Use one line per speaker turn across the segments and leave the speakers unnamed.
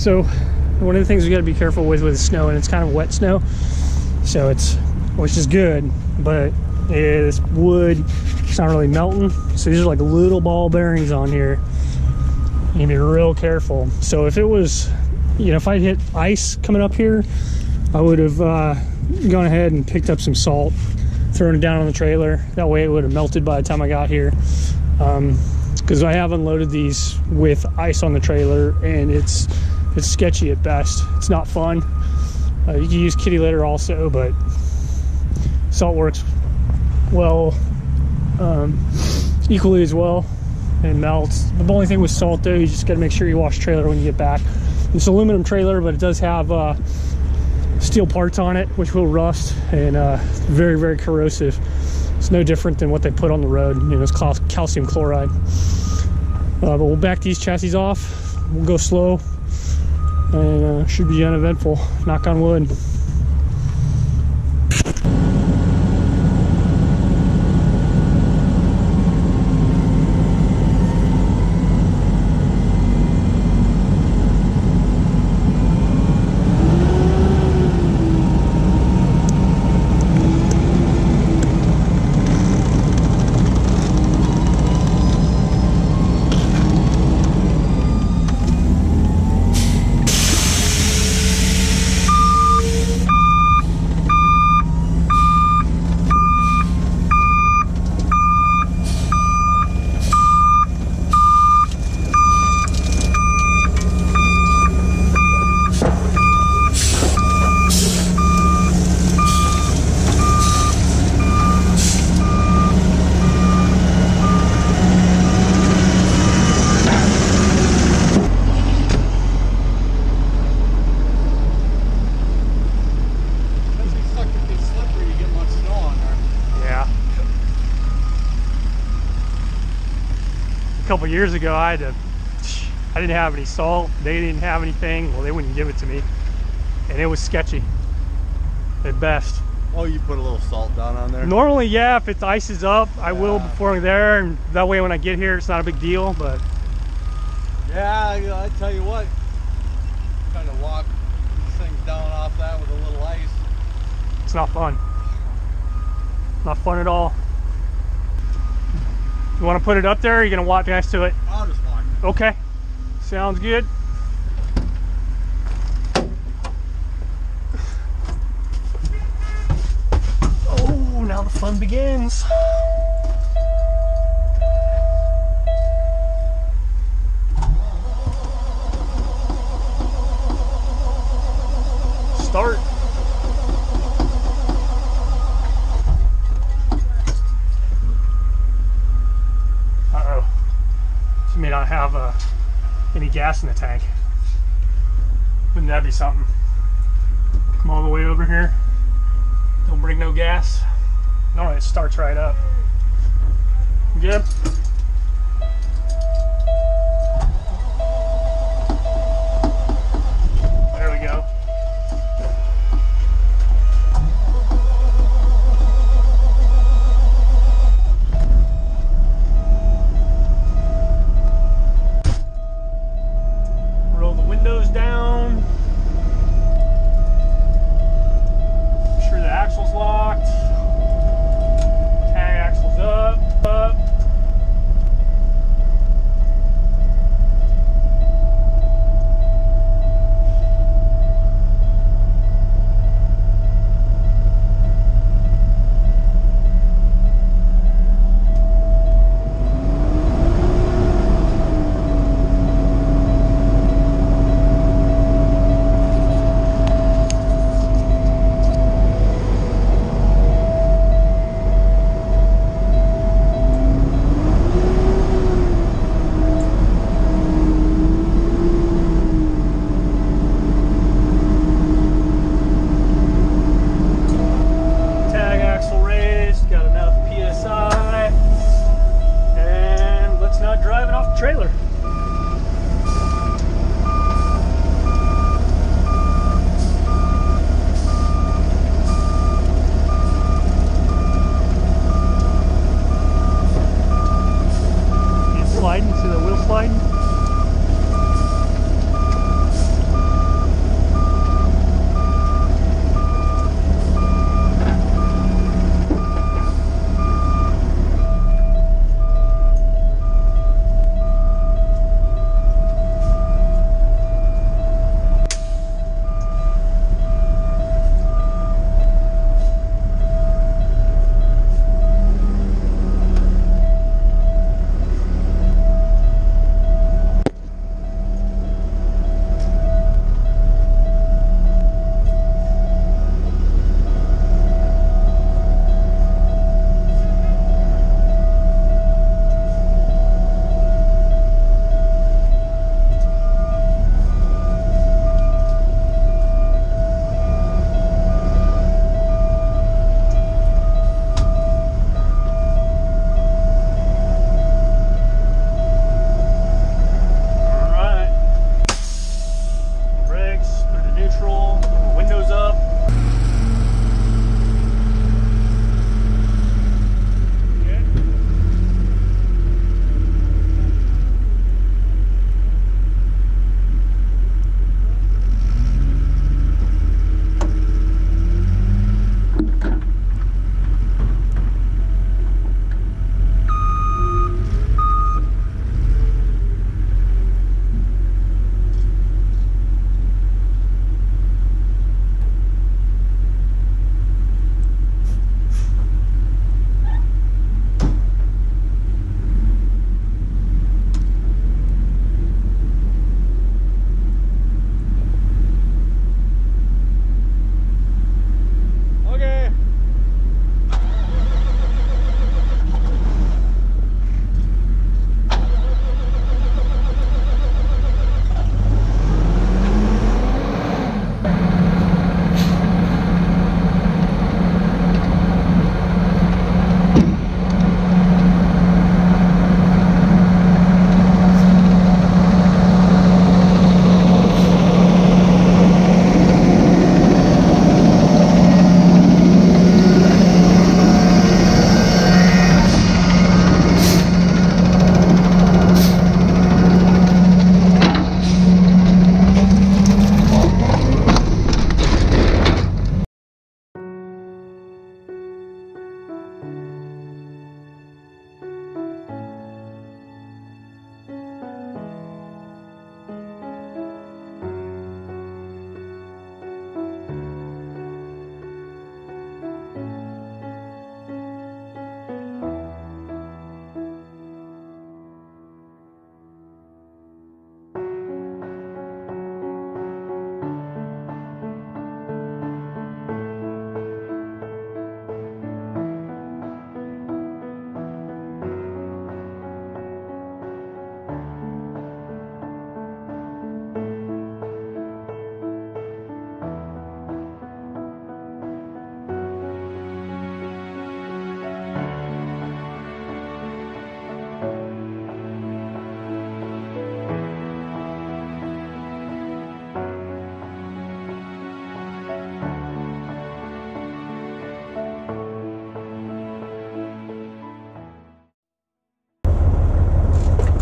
So one of the things we got to be careful with snow, and it's kind of wet snow, so which is good, but this wood, it's not really melting. So these are like little ball bearings on here. You need to be real careful. So if it was, you know, if I'd hit ice coming up here, I would have gone ahead and picked up some salt, thrown it down on the trailer. That way it would have melted by the time I got here. Because I have unloaded these with ice on the trailer, and it's sketchy at best. It's not fun. You can use kitty litter also, but salt works well, equally as well, and melts. The only thing with salt though, you just got to make sure you wash the trailer when you get back. It's an aluminum trailer, but it does have steel parts on it, which will rust, and very, very corrosive. It's no different than what they put on the road. You know, it's calcium chloride. But we'll back these chassis off. We'll go slow, and should be uneventful. Knock on wood. A couple years ago, I didn't have any salt. They didn't have anything. Well, they wouldn't give it to me, and it was sketchy at best.
Oh, you put a little salt down on there?
Normally, yeah. If it's ices up, I will before I'm there, and that way when I get here, it's not a big deal. But
yeah, I tell you what, kind of walk these things down off that with a little ice.
It's not fun. Not fun at all. You want to put it up there, or are you going to walk next to it?
I'll just walk.
Okay. Sounds good. Oh, now the fun begins. Start. May not have any gas in the tank. Wouldn't that be something? Come all the way over here, don't bring no gas. No, it starts right up. Good. There we go. Down. Make sure the axle's locked. Tag axle's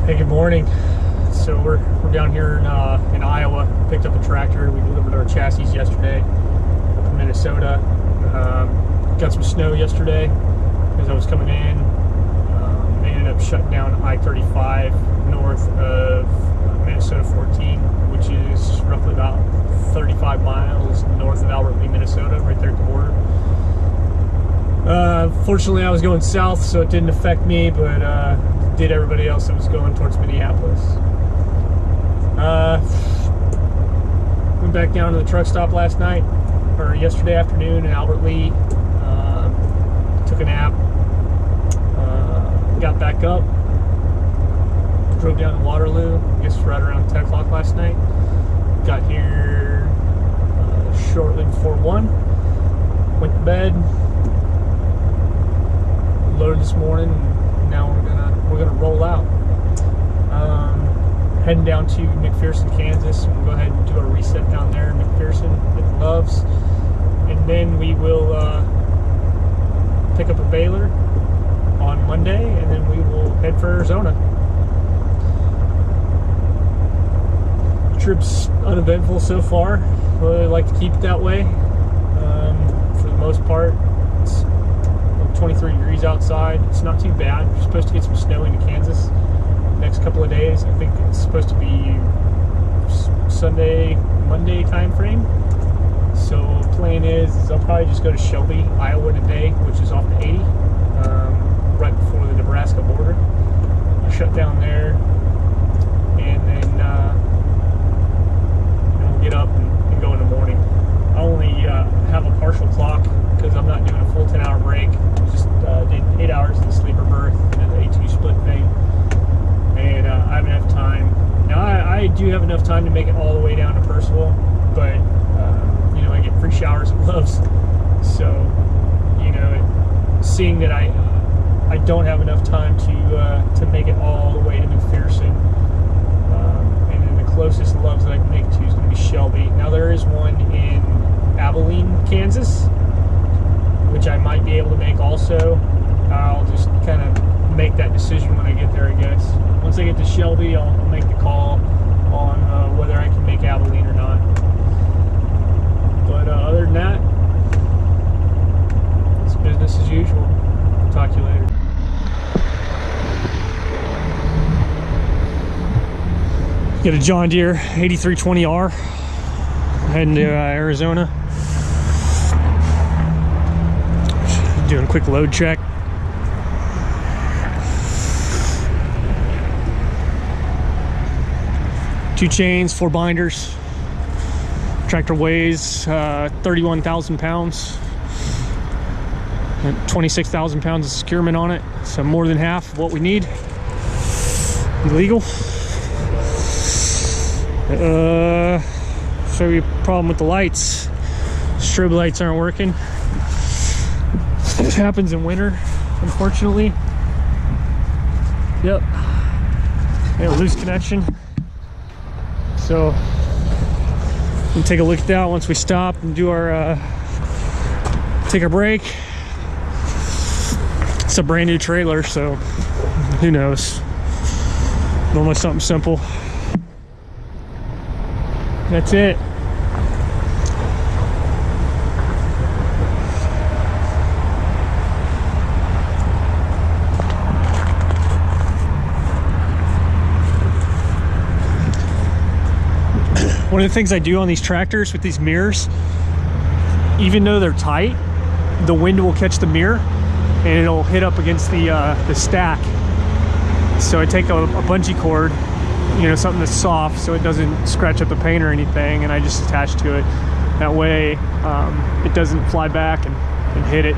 Hey, good morning. So we're down here in Iowa. Picked up a tractor. We delivered our chassis yesterday up in Minnesota. Got some snow yesterday as I was coming in. They ended up shutting down I-35 north of Minnesota 14, which is roughly about 35 miles north of Albert Lea, Minnesota, right there at the border. Fortunately, I was going south, so it didn't affect me, but did everybody else that was going towards Minneapolis. Went back down to the truck stop last night, or yesterday afternoon in Albert Lea. Took a nap. Got back up. Drove down to Waterloo, I guess right around 10 o'clock last night. Got here shortly before 1. Went to bed. Loaded this morning, and now we're gonna roll out. Heading down to McPherson, Kansas. We'll go ahead and do our reset down there in McPherson at the Loves, and then we will pick up a baler on Monday, and then we will head for Arizona. Trip's uneventful so far. Really like to keep it that way. For the most part, it's 23 degrees outside. It's not too bad. We're supposed to get some snow into Kansas next couple of days. I think it's supposed to be Sunday, Monday time frame. So plan is I'll probably just go to Shelby, Iowa today, which is off the 80, right before the Nebraska border. I'll shut down there, and then we'll get up and go in the morning. I only have a partial clock because I'm not doing a full 10-hour break. Just did 8 hours in the sleeper berth and the A2 split thing, and I have enough time. Now I do have enough time to make it all the way down to Percival, but you know, I get free showers at Loves, so you know, seeing that I don't have enough time to make it all the way to McPherson, and then the closest Loves that I can make to is going to be Shelby. Now there is one in Abilene, Kansas, which I might be able to make also. I'll just kind of make that decision when I get there, I guess. Once I get to Shelby, I'll make the call on whether I can make Abilene or not. But other than that, it's business as usual. Talk to you later. Got a John Deere 8320R heading to Arizona. Doing a quick load check. Two chains, 4 binders. Tractor weighs 31,000 pounds. 26,000 pounds of securement on it, so more than half of what we need. Legal. Show you a problem with the lights. Strobe lights aren't working. This happens in winter, unfortunately. Yep. Yeah, loose connection. So we'll take a look at that once we stop and do our take our break. It's a brand new trailer, so who knows? Normally something simple. That's it. One of the things I do on these tractors with these mirrors, even though they're tight, the wind will catch the mirror and it'll hit up against the stack. So I take a bungee cord, you know, something that's soft so it doesn't scratch up the paint or anything, and I just attach to it. That way it doesn't fly back and hit it.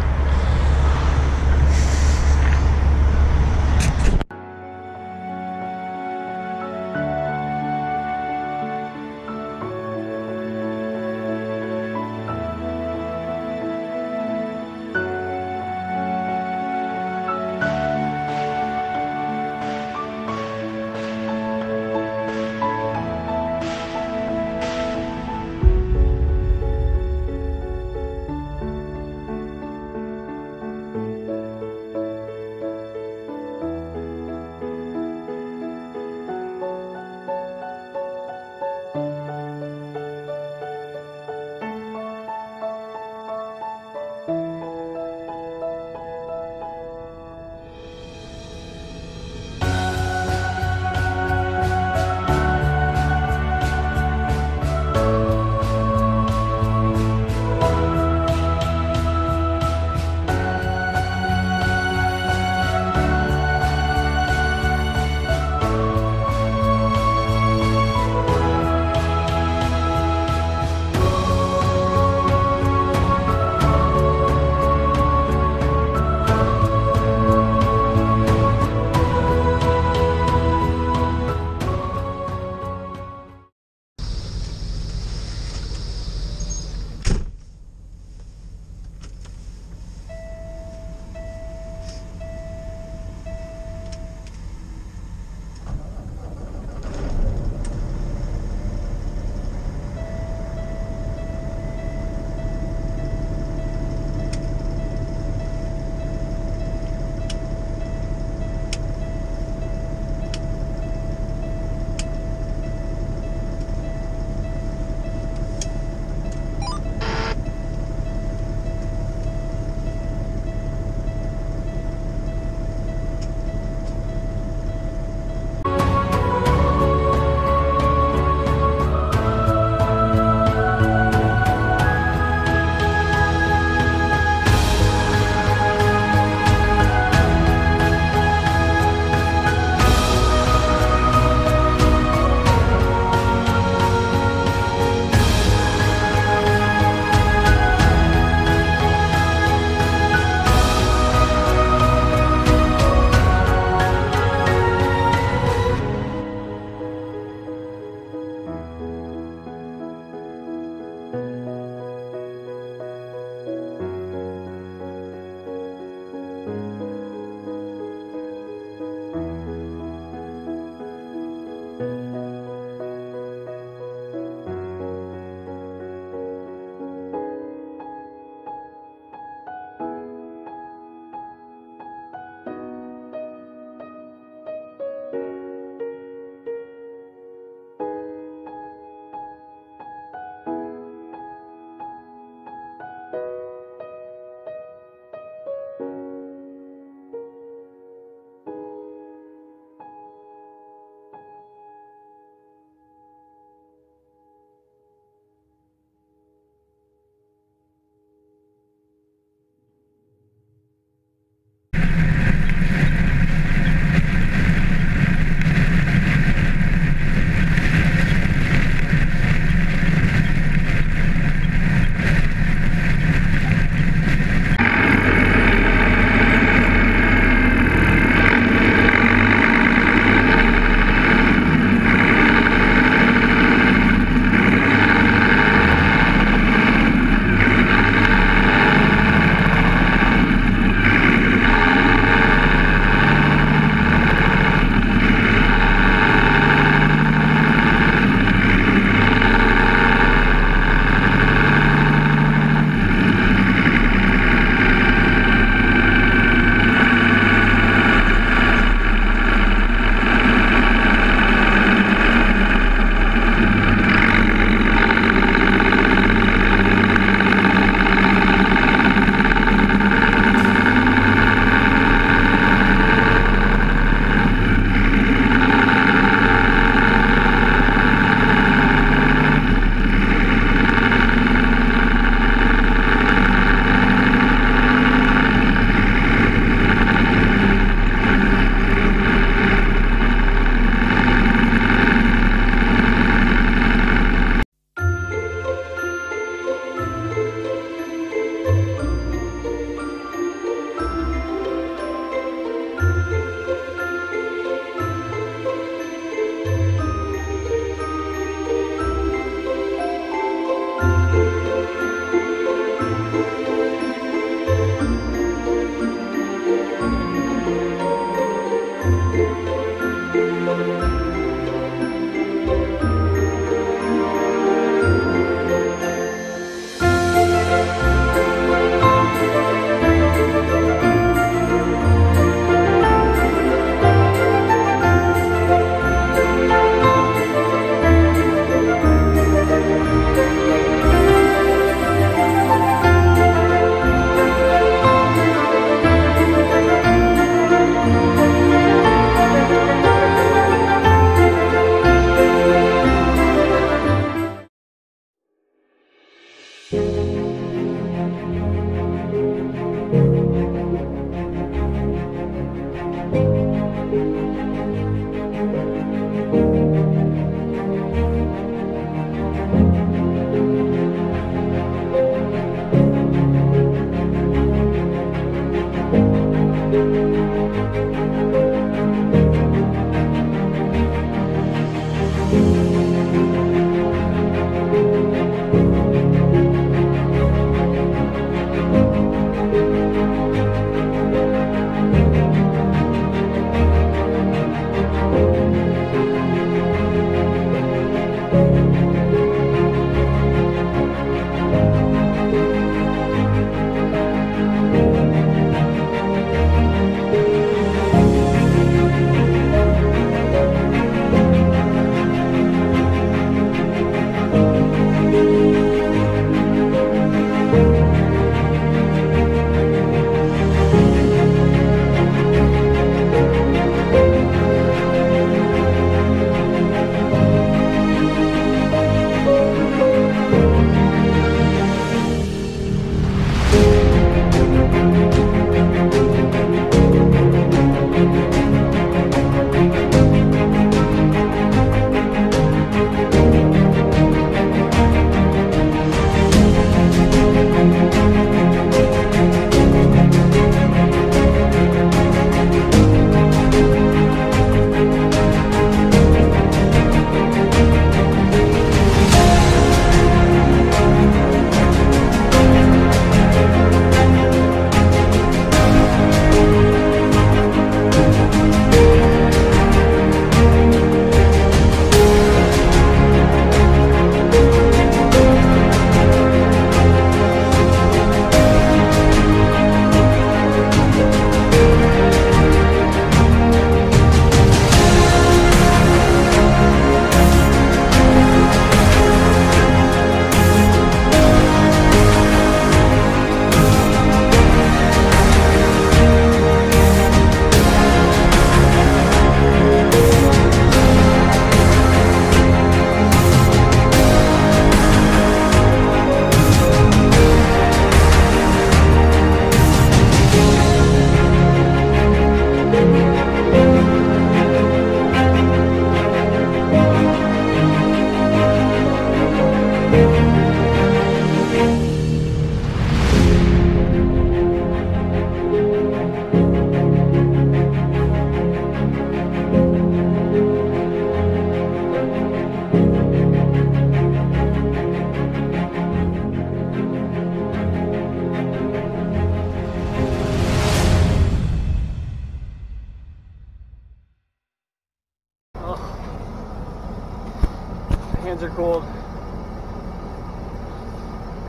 hands are cold.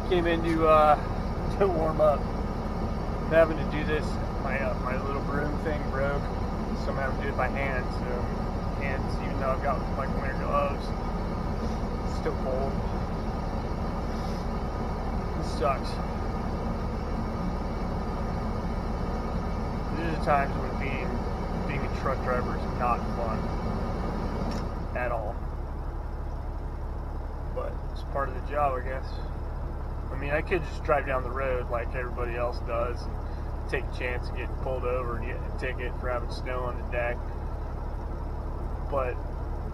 I came in to warm up. I'm having to do this. My little broom thing broke, so I'm having to do it by hand. So hands, even though I've got like winter gloves, it's still cold. This sucks. These are the times when being a truck driver is not fun at all. But it's part of the job, I guess. I mean, I could just drive down the road like everybody else does and take a chance of getting pulled over and get a ticket for having snow on the deck. But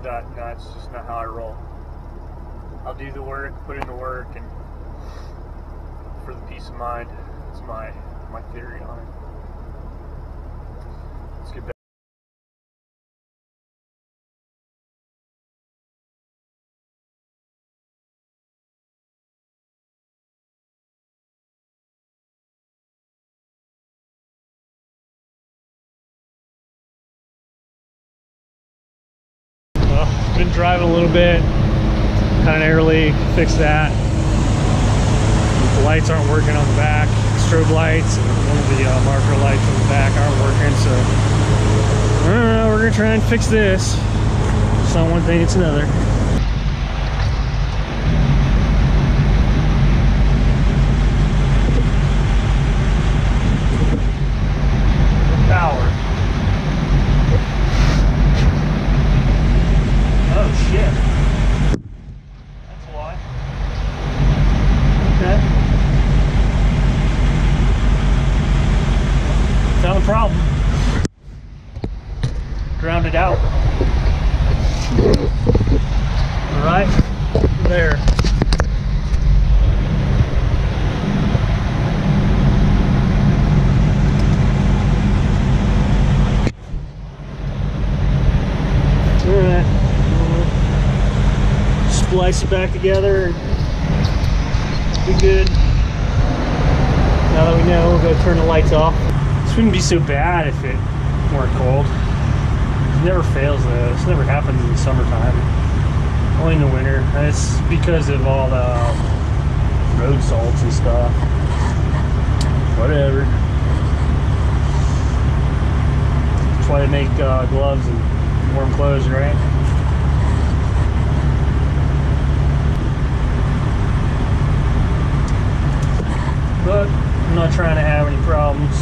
that's just not how I roll. I'll do the work, put in the work, and for the peace of mind, it's my theory on it. Let's get back. Been driving a little bit, kind of early, fixed that. The lights aren't working on the back, strobe lights, and one of the marker lights on the back aren't working, so I don't know, we're gonna try and fix this. It's not one thing, it's another. Power. Oh shit. That's why. Okay. Found a problem. ground it out. Right there. Alright. Splice it back together. Be good. Now that we know, we'll go turn the lights off. This wouldn't be so bad if it weren't cold. It never fails though. This never happens in the summertime. Only in the winter. And it's because of all the road salts and stuff. Whatever. That's why they make gloves and warm clothes, right? But I'm not trying to have any problems.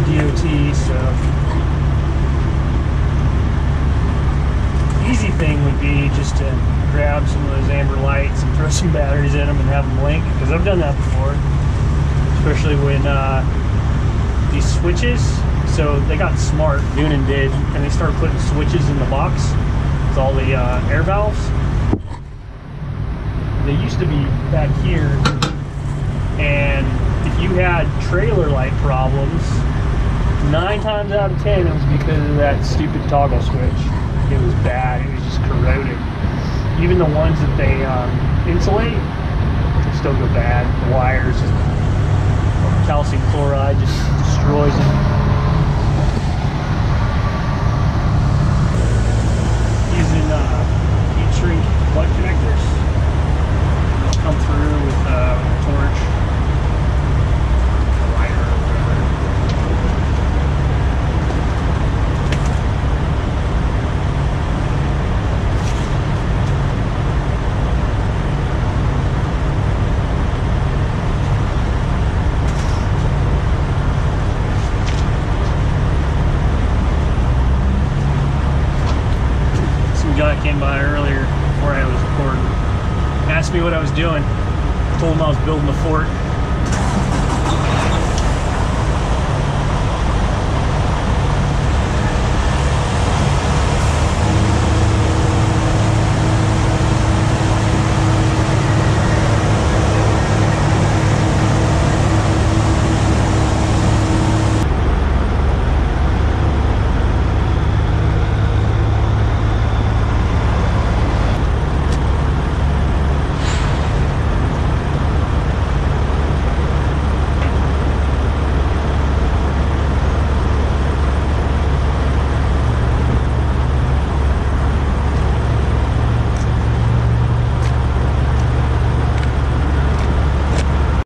DOT, so easy thing would be just to grab some of those amber lights and throw some batteries in them and have them blink, because I've done that before, especially when these switches, so they got smart, Noonan did, and they started putting switches in the box with all the air valves. They used to be back here, and if you had trailer light problems, 9 times out of 10 it was because of that stupid toggle switch. It was bad. It was just corroded. Even the ones that they insulate, they still go bad. The wires, calcium chloride just destroys it. Using heat shrink plug connectors. Come through with a torch. Guy came by earlier before I was recording, asked me what I was doing. I told him I was building the fort.